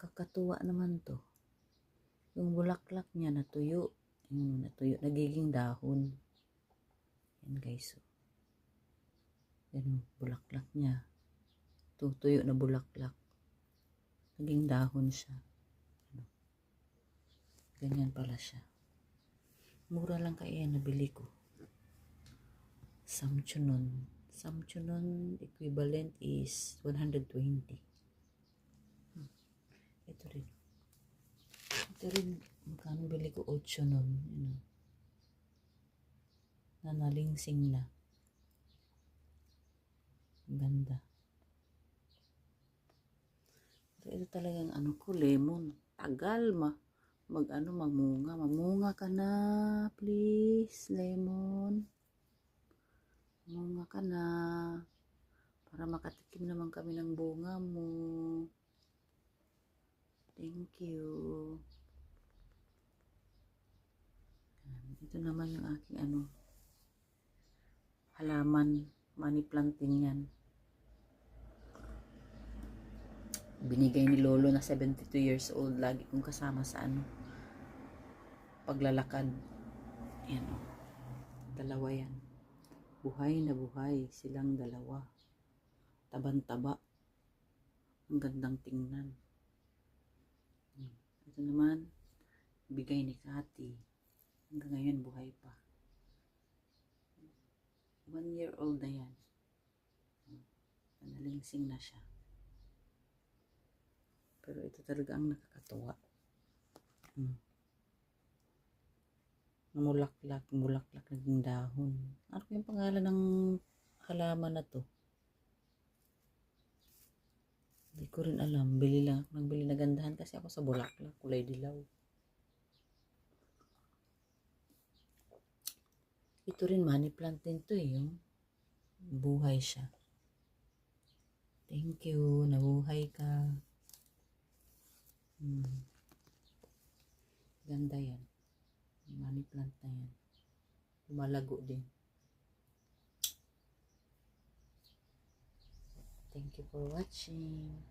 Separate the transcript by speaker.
Speaker 1: Nakakatuwa naman to. Yung bulaklak niya natuyo. Yung natuyo, nagiging dahon. Yan guys. Yan bulaklak niya. Tutuyo na bulaklak. Naging dahon siya. Ganyan pala siya. Mura lang kaya nabili ko. Samchunon. Samchunon equivalent is 120. Ito rin. Ito rin. Magkano bili ko? 8 nun. Nanalingsing na. Ganda. Pero ito talagang ano ko, lemon. Tagal mamunga. Mamunga ka na, please, lemon. Mamunga ka na. Para makatikim naman kami ng bunga mo. Thank you. Ito naman yung aking halaman. Money planting yan. Binigay ni Lolo na 72 years old. Lagi kong kasama sa paglalakad. Yan o. Dalawa yan. Buhay na buhay silang dalawa. Taban-taba. Ang gandang tingnan. Ito naman, bigay ni Kati. Hanggang ngayon buhay pa. 1 year old na yan. Nalingsing na siya. Pero ito talaga ang nakakatuwa. Mulaklak naging dahon. Ano yung pangalan ng halaman na to? Hindi ko rin alam. Bili lang ako ng bili. Nagandahan kasi ako sa bulaklak. Kulay dilaw. Ito rin money plant din to eh. Yung buhay siya. Thank you. Nabuhay ka. Ganda yan. Money plant na yan. Lumalago din. Thank you for watching.